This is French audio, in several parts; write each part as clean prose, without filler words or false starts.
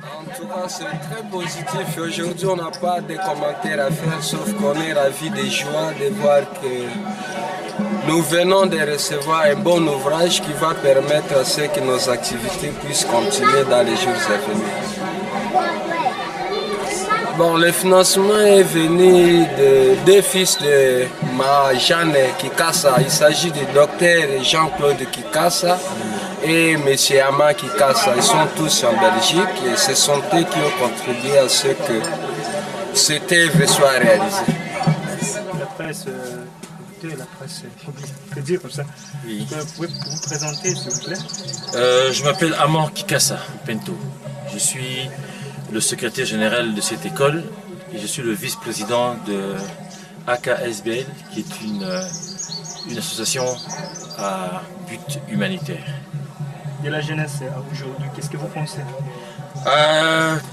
En tout cas, c'est très positif. Aujourd'hui, on n'a pas de commentaires à faire, sauf qu'on est ravis de joie de voir que nous venons de recevoir un bon ouvrage qui va permettre à ce que nos activités puissent continuer dans les jours à venir. Bon, le financement est venu de deux fils de ma Jeanne Kikassa. Il s'agit du docteur Jean-Claude Kikassa et M. Ama Kikassa. Ils sont tous en Belgique et ce sont eux qui ont contribué à ce que cette œuvre soit réalisée. La presse, on peut dire comme ça. Oui. Vous pouvez vous présenter, s'il vous plaît? Je m'appelle Amor Kikassa Pento. Je suis le secrétaire général de cette école et je suis le vice-président de AKSBL, qui est une association à but humanitaire. De la jeunesse à aujourd'hui, qu'est-ce que vous pensez?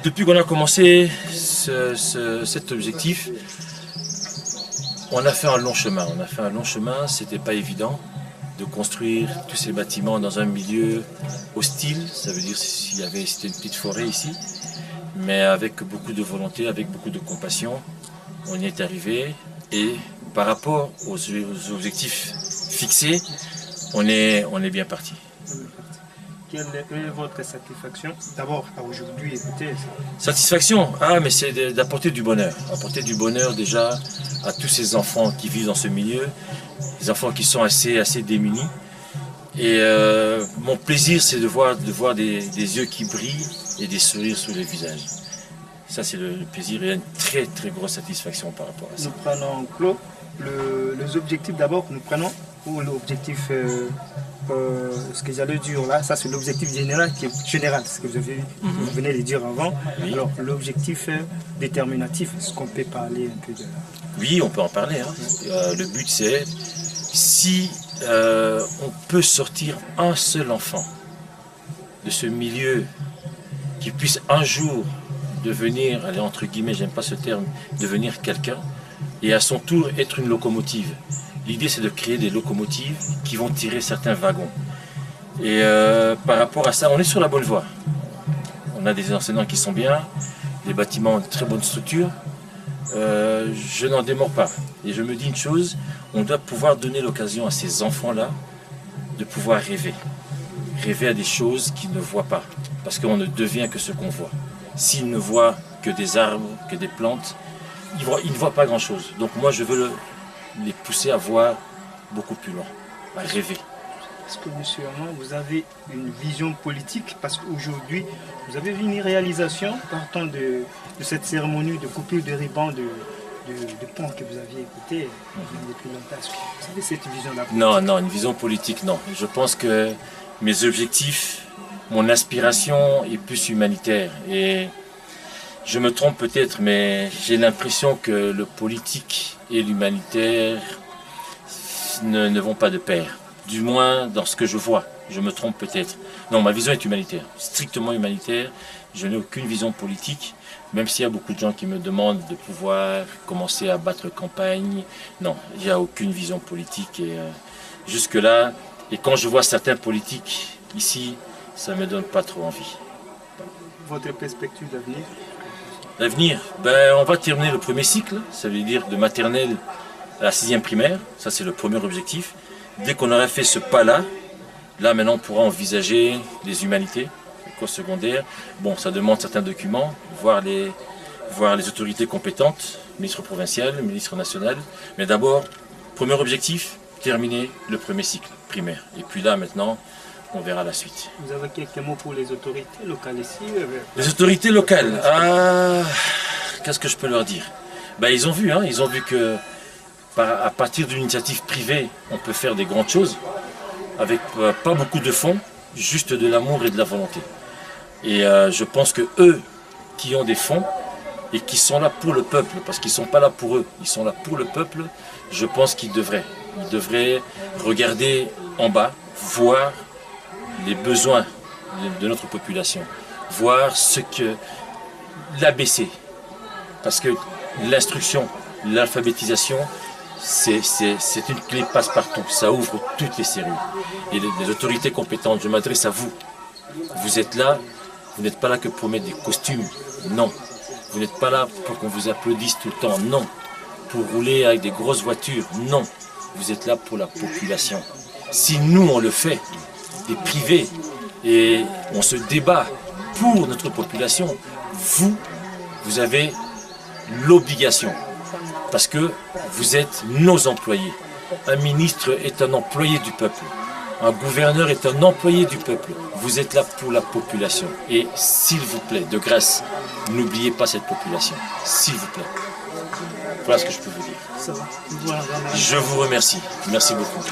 Depuis qu'on a commencé cet objectif, on a fait un long chemin. C'était pas évident de construire tous ces bâtiments dans un milieu hostile. Ça veut dire c'était une petite forêt ici. Mais avec beaucoup de volonté, avec beaucoup de compassion, on y est arrivé. Et par rapport aux objectifs fixés, on est bien parti. Quelle est votre satisfaction? D'abord, aujourd'hui, écoutez. Satisfaction, mais c'est d'apporter du bonheur. Apporter du bonheur déjà à tous ces enfants qui vivent dans ce milieu, des enfants qui sont assez démunis. Et mon plaisir, c'est de voir des yeux qui brillent et des sourires sur les visages. Ça, c'est le plaisir et une très grosse satisfaction par rapport à ça. Nous prenons, Claude, les objectifs d'abord que nous prenons, ou l'objectif, ce que j'allais dire là, ça c'est l'objectif général, ce que vous venez de dire avant. Oui. Alors, l'objectif déterminatif, est-ce qu'on peut parler un peu de là? Oui, on peut en parler. Le but, c'est si on peut sortir un seul enfant de ce milieu qui puisse un jour devenir, allez, entre guillemets, j'aime pas ce terme, devenir quelqu'un, et à son tour être une locomotive. L'idée, c'est de créer des locomotives qui vont tirer certains wagons. Et par rapport à ça, on est sur la bonne voie. On a des enseignants qui sont bien, des bâtiments de très bonne structure. Je n'en démords pas. Et je me dis une chose, on doit pouvoir donner l'occasion à ces enfants-là de pouvoir rêver. Rêver à des choses qu'ils ne voient pas. Parce qu'on ne devient que ce qu'on voit. S'ils ne voient que des arbres, que des plantes, ils ne voient pas grand-chose. Donc moi, je veux les pousser à voir beaucoup plus loin, à rêver. Est-ce que, monsieur Amand, vous avez une vision politique? Parce qu'aujourd'hui, vous avez vu une réalisation partant de cette cérémonie de coupure de ruban de pont que vous aviez écouté depuis longtemps. Est-ce que vous avez cette vision-là? Non, une vision politique, non. Je pense que mes objectifs, mon aspiration est plus humanitaire. Et je me trompe peut-être, mais j'ai l'impression que le politique et l'humanitaire ne vont pas de pair. Du moins dans ce que je vois. Je me trompe peut-être. Non, ma vision est humanitaire, strictement humanitaire. Je n'ai aucune vision politique, même s'il y a beaucoup de gens qui me demandent de pouvoir commencer à battre campagne. Non, il n'y a aucune vision politique. Et jusque-là, et quand je vois certains politiques ici, ça ne me donne pas trop envie. Votre perspective d'avenir? L'avenir, on va terminer le premier cycle, ça veut dire de maternelle à la 6e primaire. Ça, c'est le premier objectif. Dès qu'on aura fait ce pas-là, là maintenant on pourra envisager les humanités, l'école secondaire. Bon, ça demande certains documents, voir les autorités compétentes, ministre provincial, ministre national. Mais d'abord, premier objectif, terminer le premier cycle primaire. Et puis là maintenant, on verra la suite. Vous avez quelques mots pour les autorités locales ici? Les autorités locales, qu'est-ce que je peux leur dire? Ils ont vu que à partir d'une initiative privée, on peut faire des grandes choses, avec pas beaucoup de fonds, juste de l'amour et de la volonté. Et je pense que eux qui ont des fonds et qui sont là pour le peuple, parce qu'ils ne sont pas là pour eux, ils sont là pour le peuple, je pense qu'ils devraient regarder en bas, voir les besoins de notre population, voir ce que l'ABC, parce que l'instruction, l'alphabétisation, c'est une clé passe-partout, ça ouvre toutes les serrures. Et les autorités compétentes, je m'adresse à vous. Vous êtes là, Vous n'êtes pas là que pour mettre des costumes, non. Vous n'êtes pas là pour qu'on vous applaudisse tout le temps, non. Pour rouler avec des grosses voitures, non. Vous êtes là pour la population. Si nous on le fait, des privés, et on se débat pour notre population, vous avez l'obligation, parce que vous êtes nos employés. Un ministre est un employé du peuple. Un gouverneur est un employé du peuple. Vous êtes là pour la population. Et s'il vous plaît, de grâce, n'oubliez pas cette population. S'il vous plaît. Voilà ce que je peux vous dire. Ça va. Voilà. Je vous remercie. Merci beaucoup.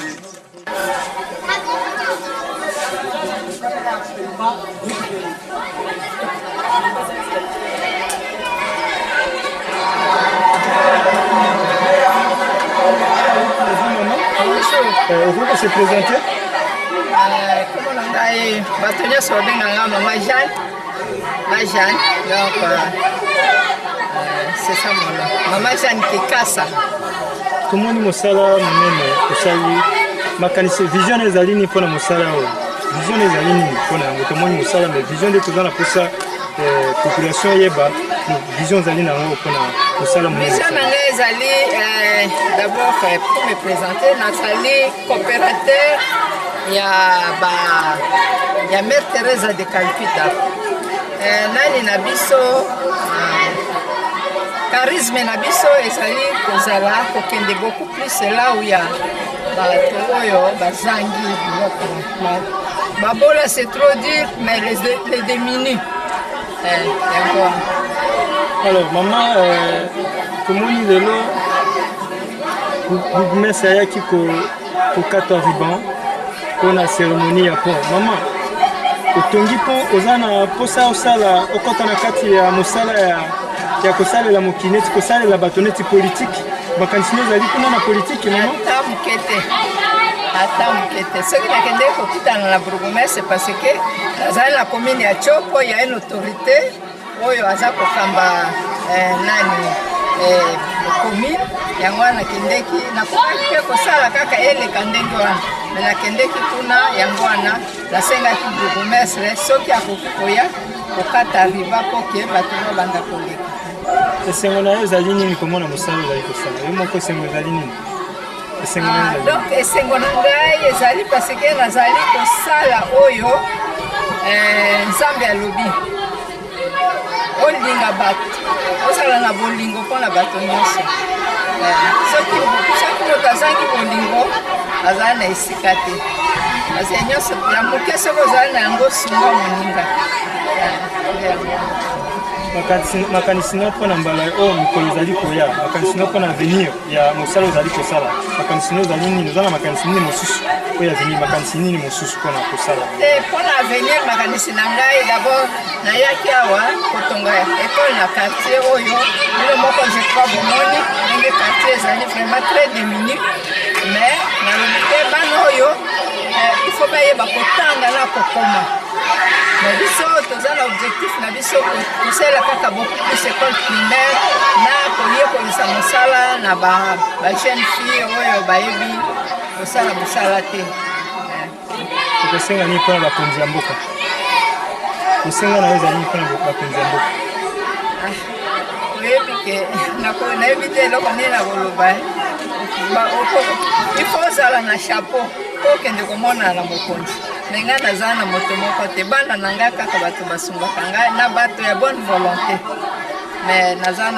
Vous pouvez se présenter? Comment on a bâtonnier sur Maman Jeanne. Donc, c'est ça mon nom. Maman Jeanne Kikasa. Comment on mosala munene osali makanisi vision ezali ni pona mosala oyo. Vision ezali ni pona ngo tomoni mosala mais vision de tozana posa population yeba vision ezali na ngo pona mosala munene. Vision nanga ezali d'abord pour me présenter Nathalie coopérateur ya Mère Teresa de Calcutta. Nani na biso charisme na biso ezali kozala kokende beaucoup plus là où il y a bato oyo bazangi babola c'est trop dur mais les démunis. Alors maman tomoni lelo bourgmestre ayaki kokata ruban mpona cérémonie ya pont. Maman otongi mpo oza na mposa osala okota na kati ya mosala ya kosalela mokili neti kosalela bato neti politike makanisi ezali kuna na politike mama? Ata mokete soki nakende kokutana na bourgmestre parce que nazali na commune ya Chopo ya une autorité oyo aza kokamba nani commune yango wana nakendeki nakokaki mpe kosala kaka eleka ndenge wana me nakendeki kuna yango wana nasengaki bourgmestre soki akoki koya kokata riba mpo ke bato babanda koleka. Esengo na yo ezali nini komona mosala ozali kosala yo moko esengo ezali nini? Donc esengo na ngai ezali parce que nazali kosala oyo Nzambe alobi olinga bato osala na bolingo mpona bato nyonso. Soki moto azangi bolingo azali na esika te parce nyonso ya moke soki ozali na yango sunga moninga. makanisi na mpona mbala oyo mikolo ezali koya makanisi na mpona avenir ya mosala ozali kosala makanisi na ozali nini oza na makanisi nini mosusu oyo avenir makanisi nini mosusu mpona kosala? Mpona avenir makanisi na ngai d'abord nayaki awa kotonga ekole na quartier oyo bino moko je crois bomoni ndenge quartier ezali vraiment très démuni mais nalobi te bana oyo il faut bayeba kotanga na kokoma. Na biso toza na objectif na biso kosala kaka beaucoup plus école primaire na koyekolisa mosala na ba jeune fille oyo bayebi kosala mosala te. Okosenga nini mpona bakonzi ya mboka? Kosenga na yo ezali nini mpona bakonzi ya mboka? Oyebi ke nayebi te eloko nini na koloba il faut ozala na chapeau po okende komona na mokonzi. Mais ngai naza na moto moko te bana na ngai kaka bato basungaka ngai na bato ya bonne volonté mais naza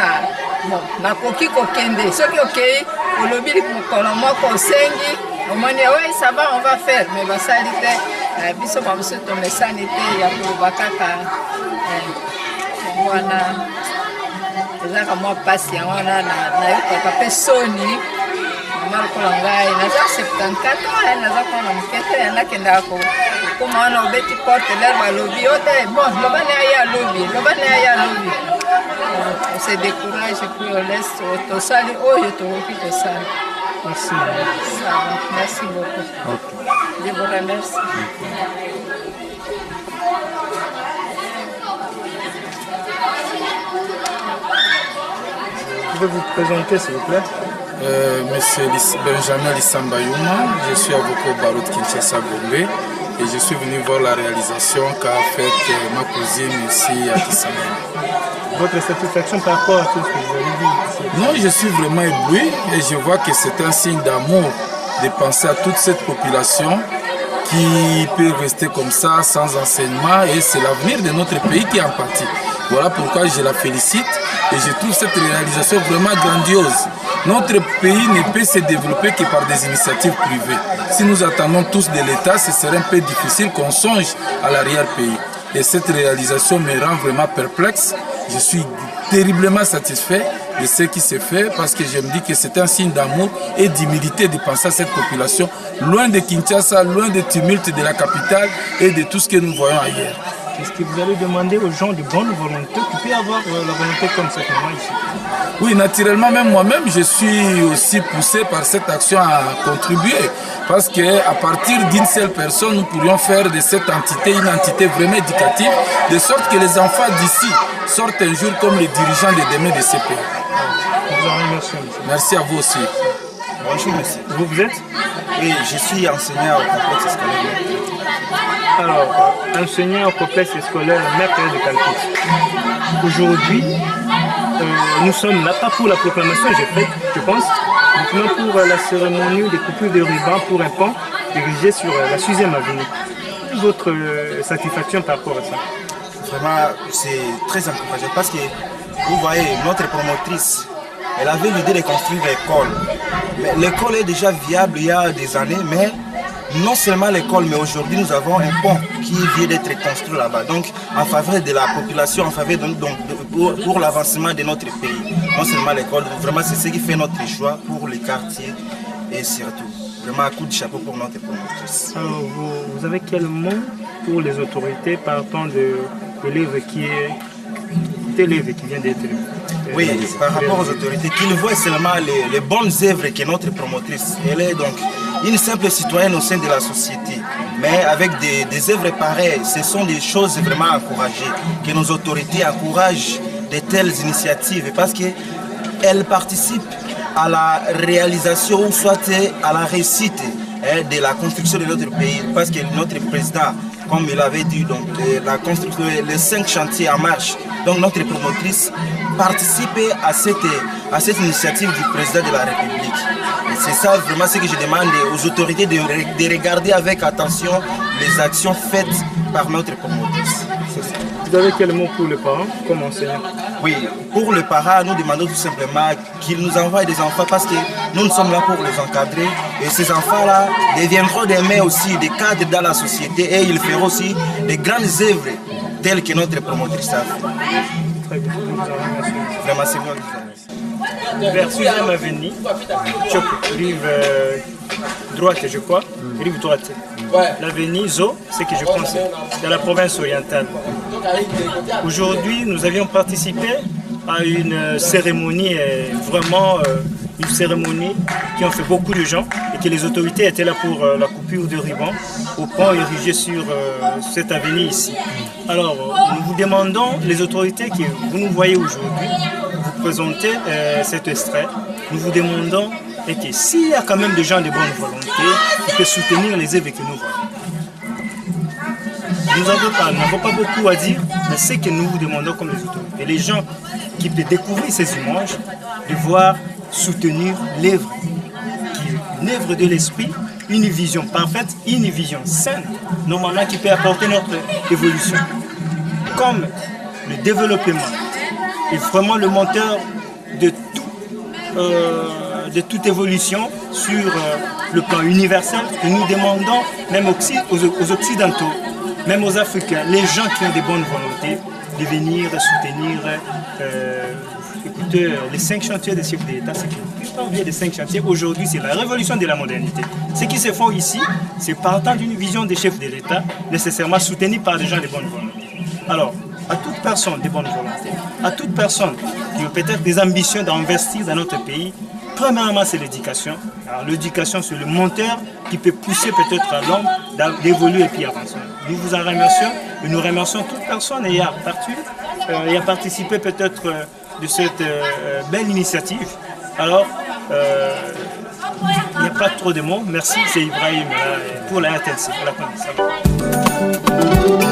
nakoki kokende soki okei olobi mokolo moko osengi omoni oui ça va on va faire mais basali te biso bamosusu tomesani te ya koloba kaka wana ezaka mwa mpasi yango wana nayokaka mpe soni mama lokola ngai naza 74 naza kona mokete nakendaka kokoma wana obeti porte ler balobi ote bon loba ne aya alobi on se décourage puis on laisse tosali oyo tokoki kosala. Merci. Ça va, merci beaucoup. Okay. Je vous remercie. Vous pouvez vous présenter s'il vous plaît? Monsieur Benjamin Lissambayouma, je suis avocat au barreau de Kinshasa Gombe. et je suis venu voir la réalisation qu'a faite ma cousine ici à Kissamane. Votre satisfaction par rapport à tout ce que vous avez dit ici? Non, je suis vraiment ébloui et je vois que c'est un signe d'amour de penser à toute cette population qui peut rester comme ça sans enseignement, et c'est l'avenir de notre pays qui en pâtit. Voilà pourquoi je la félicite et je trouve cette réalisation vraiment grandiose. Notre pays ne peut se développer que par des initiatives privées. Si nous attendons tous de l'État, ce serait un peu difficile qu'on songe à l'arrière-pays. Et cette réalisation me rend vraiment perplexe. Je suis terriblement satisfait de ce qui se fait parce que je me dis que c'est un signe d'amour et d'humilité de penser à cette population, loin de Kinshasa, loin des tumultes de la capitale et de tout ce que nous voyons ailleurs. Est-ce que vous allez demander aux gens de bonne volonté qui peuvent avoir la volonté comme ça pour moi ici? Oui, naturellement, même moi-même, je suis aussi poussé par cette action à contribuer. Parce qu'à partir d'une seule personne, nous pourrions faire de cette entité une entité vraiment éducative, de sorte que les enfants d'ici sortent un jour comme les dirigeants de demain de ces pays. Merci à vous aussi. Bonjour monsieur. Vous êtes? Oui, je suis enseignant au complexe scolaire. Alors, enseignant au complexe scolaire Mercredi de Calcutta. Aujourd'hui, nous sommes là pas pour la proclamation, je pense, mais pour la cérémonie de coupure de ruban pour un pont dirigé sur la 6e avenue. Votre satisfaction par rapport à ça? Vraiment, c'est très encourageant parce que vous voyez, notre promotrice, elle avait l'idée de construire l'école. L'école est déjà viable il y a des années, mais non seulement l'école, mais aujourd'hui nous avons un pont qui vient d'être construit là-bas. Donc en faveur de la population, en faveur pour l'avancement de notre pays. Non seulement l'école, vraiment c'est ce qui fait notre choix pour les quartiers et surtout. Vraiment un coup de chapeau pour notre promotrice. Alors vous avez quel mot pour les autorités partant de l'élève qui vient d'être élevé? Oui, par rapport aux autorités, qu'ils voient seulement les bonnes œuvres que notre promotrice. Elle est donc une simple citoyenne au sein de la société. Mais avec des œuvres pareilles, ce sont des choses vraiment encouragées. Que nos autorités encouragent de telles initiatives parce qu'elles participent à la réalisation ou soit à la réussite de la construction de notre pays. Parce que notre président, comme il avait dit, donc, la construction, les 5 chantiers en marche, donc notre promotrice participe à cette initiative du président de la République. C'est ça vraiment ce que je demande aux autorités de regarder avec attention les actions faites par notre promotrice. Vous avez quel mot pour les parents comme enseignant? Oui, pour les parents, nous demandons tout simplement qu'ils nous envoient des enfants parce que nous sommes là pour les encadrer. Et ces enfants-là deviendront demain aussi des cadres dans la société et ils feront aussi des grandes œuvres telles que notre promotrice a fait. Très bien, vraiment, c'est bon. Vers 6e avenue, rive droite, je crois, rive droite. L'avenue Zo, c'est ce que je pense, dans la province orientale. Aujourd'hui, nous avions participé à une cérémonie, vraiment une cérémonie qui a fait beaucoup de gens et que les autorités étaient là pour la coupure de ruban au pont érigé sur cette avenue ici. Alors, nous vous demandons, les autorités que vous nous voyez aujourd'hui, vous présenter cet extrait, nous vous demandons et que s'il y a quand même des gens de bonne volonté qui peuvent soutenir les œuvres que nous voyons. Nous n'avons pas beaucoup à dire, mais c'est que nous vous demandons comme les autorités. Les gens qui peuvent découvrir ces images, de voir soutenir l'œuvre, qui est une œuvre de l'esprit, une vision parfaite, une vision saine, normalement qui peut apporter notre évolution. Comme le développement est vraiment le moteur de toute évolution sur le plan universel, que nous demandons même aux Occidentaux, même aux Africains, les gens qui ont des bonnes volontés, de venir soutenir écoutez, les 5 chantiers des chefs d'État. Ce qui est pas oublié des 5 chantiers, aujourd'hui c'est la révolution de la modernité. Ce qui se fait ici, c'est partant d'une vision des chefs de l'État, nécessairement soutenue par des gens de bonne volonté. Alors, à toute personne de bonne volonté, à toute personne qui a peut-être des ambitions d'investir dans notre pays, premièrement, c'est l'éducation. Alors, l'éducation, c'est le moteur qui peut pousser peut-être à l'homme d'évoluer et puis avancer. Nous vous en remercions et nous remercions toute personne ayant participé peut-être de cette belle initiative. Alors, il n'y a pas trop de mots. Merci, c'est Ibrahim pour la RTNC. Merci.